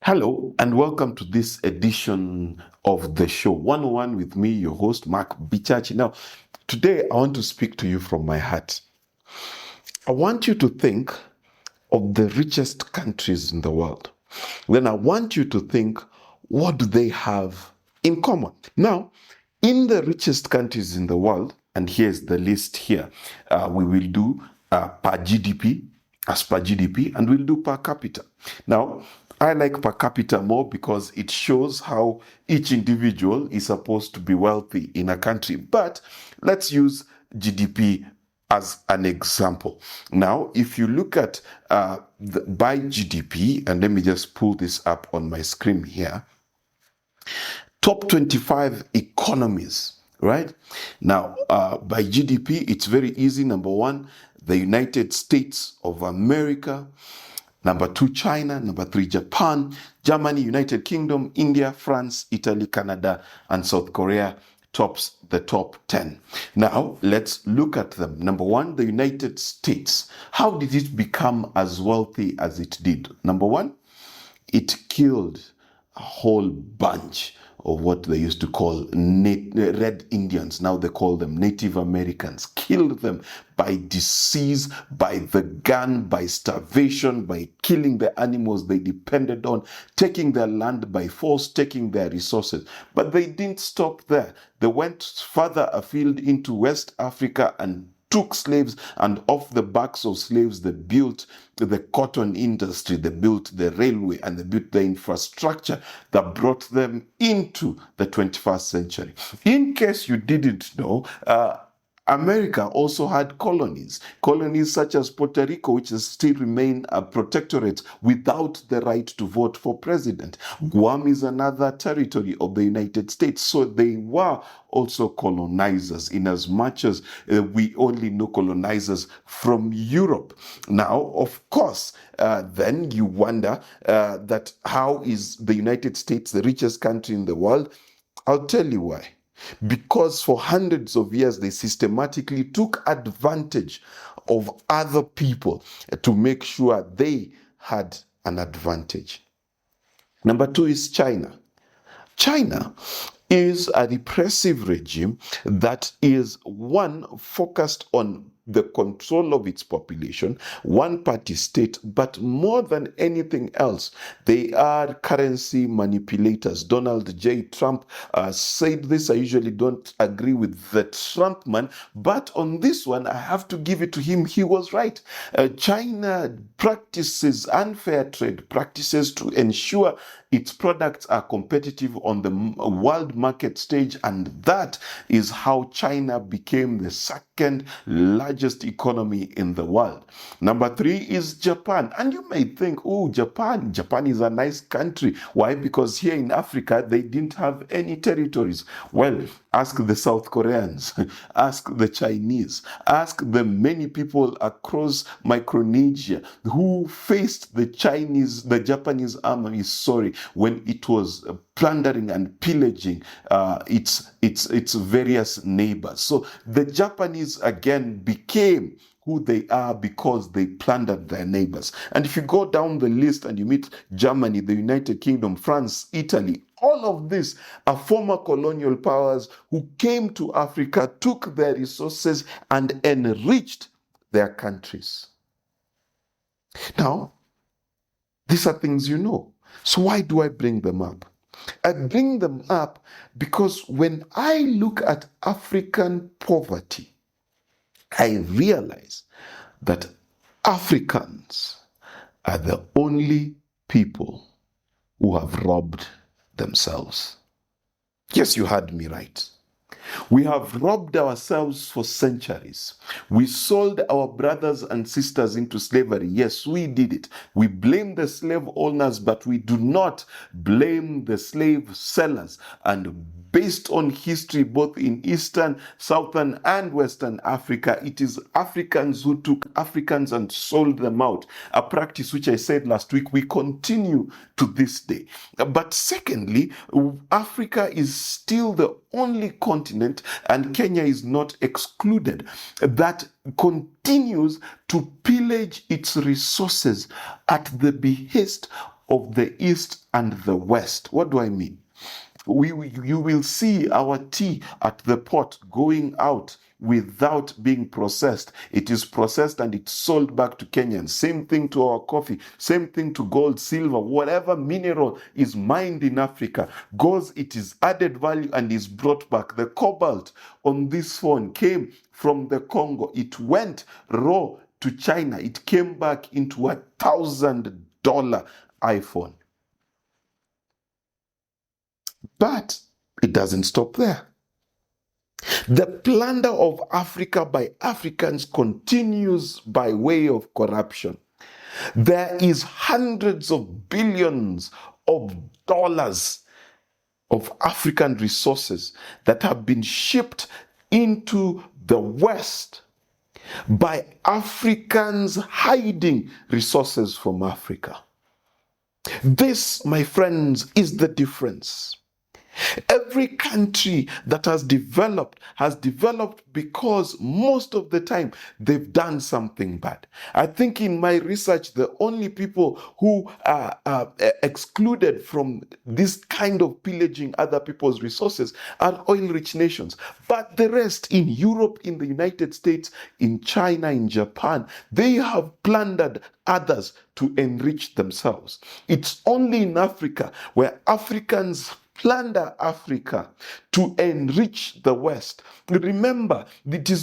Hello, and welcome to this edition of the show 101 with me, your host, Mark Bichachi. Now, today I want to speak to you from my heart. I want you to think of the richest countries in the world. Then I want you to think, what do they have in common? Now, in the richest countries in the world, and here's the list here, we will do per GDP, as per GDP, and we'll do per capita. Now, I like per capita more because it shows how each individual is supposed to be wealthy in a country. But let's use GDP as an example. Now, if you look at by GDP, and let me just pull this up on my screen here, top 25 economies, right? Now, by GDP, it's very easy. Number one, the United States of America. Number two, China. Number three, Japan, Germany, United Kingdom, India, France, Italy, Canada, and South Korea tops the top 10. Now, let's look at them. Number one, the United States. How did it become as wealthy as it did? Number one, it killed a whole bunch of what they used to call red Indians. Now they call them Native Americans. Killed them by disease, by the gun, by starvation, by killing the animals they depended on, taking their land by force, taking their resources. But they didn't stop there. They went further afield into West Africa and took slaves, and off the backs of slaves, they built the cotton industry, they built the railway, and they built the infrastructure that brought them into the 21st century. In case you didn't know, America also had colonies such as Puerto Rico, which still remain a protectorate without the right to vote for president. Guam is another territory of the United States. So they were also colonizers, in as much as we only know colonizers from Europe. Now, of course, then you wonder that how is the United States the richest country in the world? I'll tell you why. Because for hundreds of years, they systematically took advantage of other people to make sure they had an advantage. Number two is China. China is a repressive regime that is one focused on the control of its population, one party state, but more than anything else, they are currency manipulators. Donald J. Trump said this. I usually don't agree with the Trump man, but on this one, I have to give it to him. He was right. China practices unfair trade practices to ensure its products are competitive on the world market stage, and that is how China became the second largest economy in the world. Number three is Japan. And you may think, oh, Japan is a nice country. Why? Because here in Africa, they didn't have any territories. Well, ask the South Koreans, ask the Chinese, ask the many people across Micronesia who faced the Japanese army, when it was plundering and pillaging its various neighbors. So the Japanese again became who they are because they plundered their neighbors. And if you go down the list and you meet Germany, the United Kingdom, France, Italy, all of these are former colonial powers who came to Africa, took their resources, and enriched their countries. Now, these are things you know. So why do I bring them up? I bring them up because when I look at African poverty, I realize that Africans are the only people who have robbed themselves. Yes, you heard me right. We have robbed ourselves for centuries. We sold our brothers and sisters into slavery. Yes, we did it. We blame the slave owners, but we do not blame the slave sellers. And based on history, both in Eastern, Southern, and Western Africa, it is Africans who took Africans and sold them out. A practice which I said last week, we continue to this day. But secondly, Africa is still the only continent, and Kenya is not excluded, that continues to pillage its resources at the behest of the East and the West. What do I mean? You will see our tea at the port going out without being processed. It is processed and it's sold back to Kenyans. Same thing to our coffee, same thing to gold, silver, whatever mineral is mined in Africa goes, it is added value and is brought back. The cobalt on this phone came from the Congo. It went raw to China. It came back into $1,000 iPhone. But it doesn't stop there. The plunder of Africa by Africans continues by way of corruption. There is hundreds of billions of dollars of African resources that have been shipped into the West by Africans hiding resources from Africa. This, my friends, is the difference. Every country that has developed because most of the time they've done something bad. I think in my research, the only people who are excluded from this kind of pillaging other people's resources are oil-rich nations. But the rest, in Europe, in the United States, in China, in Japan, they have plundered others to enrich themselves. It's only in Africa where Africans plunder Africa to enrich the West. Remember, we do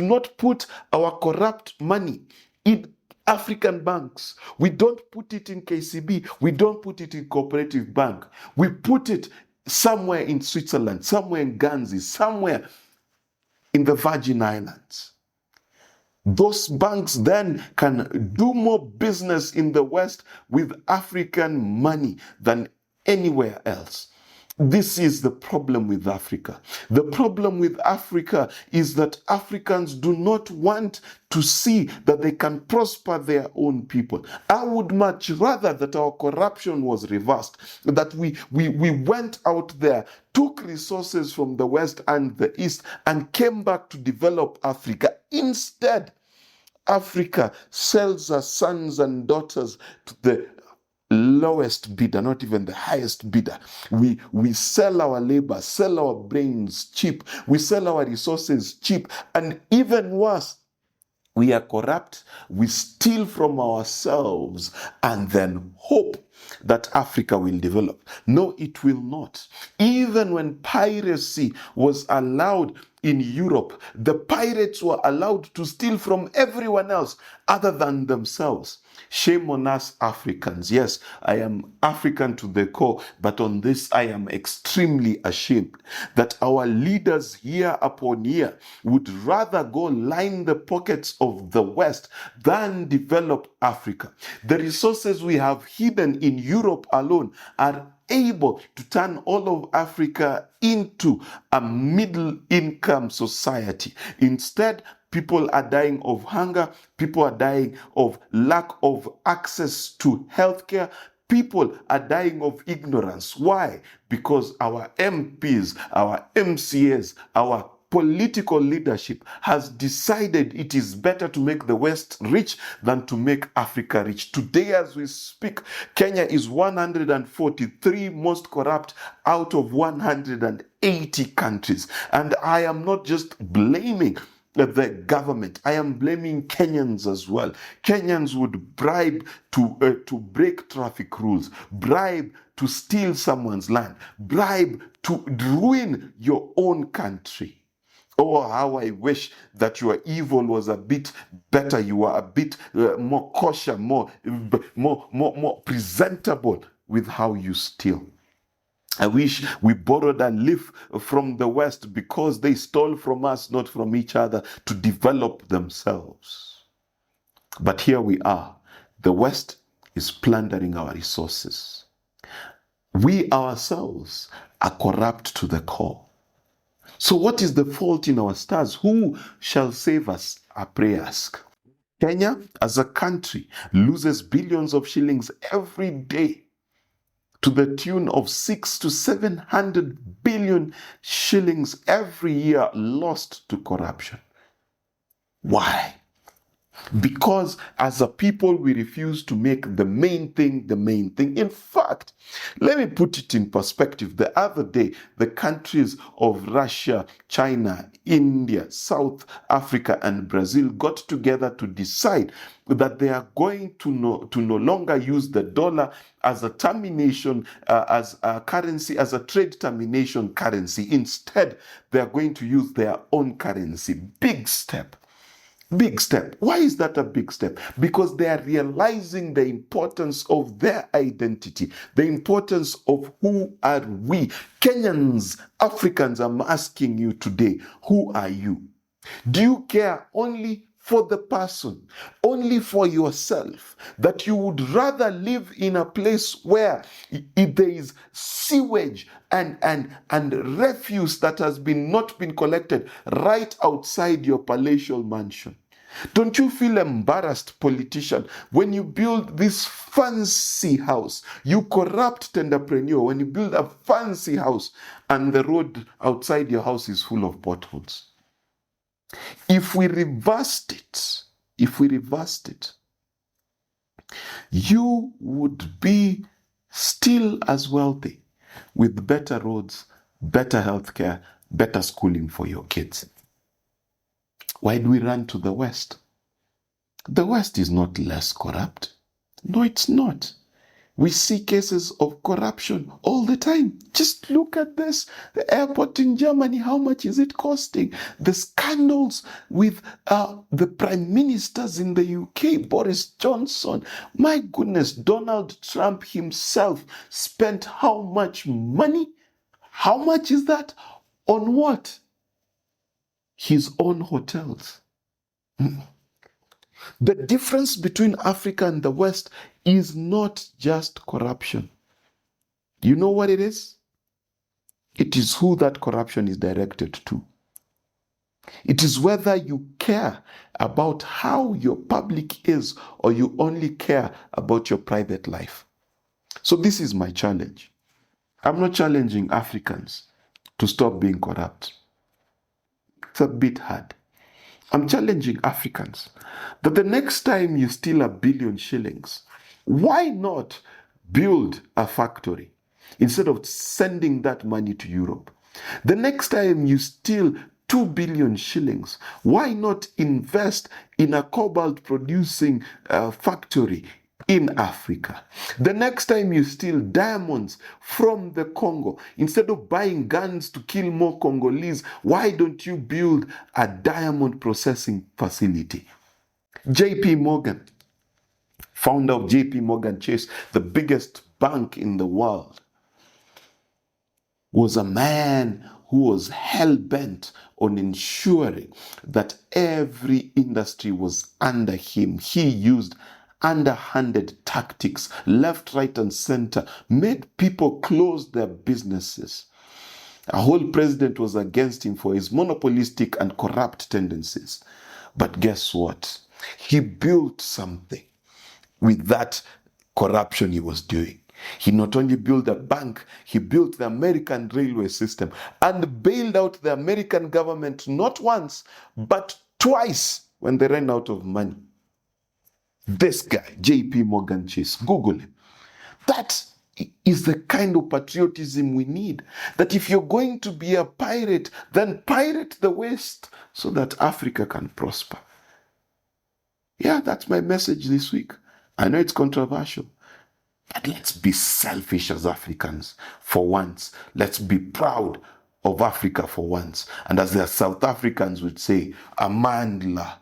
not put our corrupt money in African banks. We don't put it in KCB. We don't put it in Cooperative Bank. We put it somewhere in Switzerland, somewhere in Guernsey, somewhere in the Virgin Islands. Those banks then can do more business in the West with African money than anywhere else. This is the problem with Africa. The problem with Africa is that Africans do not want to see that they can prosper their own people. I would much rather that our corruption was reversed, that we went out there, took resources from the West and the East, and came back to develop Africa. Instead, Africa sells our sons and daughters to the lowest bidder, not even the highest bidder. We sell our labor, sell our brains cheap. We sell our resources cheap. And even worse, we are corrupt. We steal from ourselves and then hope that Africa will develop. No, it will not. Even when piracy was allowed in Europe, the pirates were allowed to steal from everyone else other than themselves. Shame on us Africans. Yes, I am African to the core, but on this I am extremely ashamed that our leaders year upon year would rather go line the pockets of the West than develop Africa. The resources we have hidden in Europe alone are able to turn all of Africa into a middle-income society. Instead, people are dying of hunger. People are dying of lack of access to healthcare. People are dying of ignorance. Why? Because our MPs, our MCAs, our political leadership has decided it is better to make the West rich than to make Africa rich. Today, as we speak, Kenya is 143 most corrupt out of 180 countries. And I am not just blaming the government. I am blaming Kenyans as well. Kenyans would bribe to break traffic rules, bribe to steal someone's land, bribe to ruin your own country. Oh, how I wish that your evil was a bit better. You were a bit more kosher, more presentable with how you steal. I wish we borrowed a leaf from the West because they stole from us, not from each other, to develop themselves. But here we are. The West is plundering our resources. We ourselves are corrupt to the core. So what is the fault in our stars? Who shall save us? I pray ask. Kenya, as a country, loses billions of shillings every day to the tune of 600 to 700 billion shillings every year lost to corruption. Why? Because as a people, we refuse to make the main thing the main thing. In fact, let me put it in perspective. The other day, the countries of Russia, China, India, South Africa, and Brazil got together to decide that they are going to no longer use the dollar as a termination, as a currency, as a trade termination currency. Instead, they are going to use their own currency. Big step. Big step. Why is that a big step? Because they are realizing the importance of their identity, the importance of who are we. Kenyans, Africans, I'm asking you today, who are you? Do you care only for the person, only for yourself, that you would rather live in a place where there is sewage and refuse that has not been collected right outside your palatial mansion? Don't you feel embarrassed, politician, when you build this fancy house? You corrupt entrepreneur, when you build a fancy house and the road outside your house is full of potholes. If we reversed it, you would be still as wealthy with better roads, better healthcare, better schooling for your kids. Why do we run to the West? The West is not less corrupt. No, it's not. We see cases of corruption all the time. Just look at this. The airport in Germany, how much is it costing? The scandals with the prime ministers in the UK, Boris Johnson. My goodness, Donald Trump himself spent how much money? How much is that? On what? His own hotels. The difference between Africa and the West is not just corruption. You know what it is? It is who that corruption is directed to. It is whether you care about how your public is or you only care about your private life. So this is my challenge. I'm not challenging Africans to stop being corrupt. It's a bit hard. I'm challenging Africans that the next time you steal 1 billion shillings, why not build a factory instead of sending that money to Europe? The next time you steal 2 billion shillings, why not invest in a cobalt producing factory in Africa? The next time you steal diamonds from the Congo, instead of buying guns to kill more Congolese, why don't you build a diamond processing facility? JP Morgan, founder of JP Morgan Chase, the biggest bank in the world, was a man who was hell-bent on ensuring that every industry was under him. He used underhanded tactics, left, right, and center, made people close their businesses. A whole president was against him for his monopolistic and corrupt tendencies. But guess what? He built something with that corruption he was doing. He not only built a bank, he built the American railway system and bailed out the American government not once, but twice when they ran out of money. This guy, JP Morgan Chase, Google him. That is the kind of patriotism we need. That if you're going to be a pirate, then pirate the West so that Africa can prosper. Yeah, that's my message this week. I know it's controversial, but let's be selfish as Africans for once. Let's be proud of Africa for once. And as the South Africans would say, Amandla,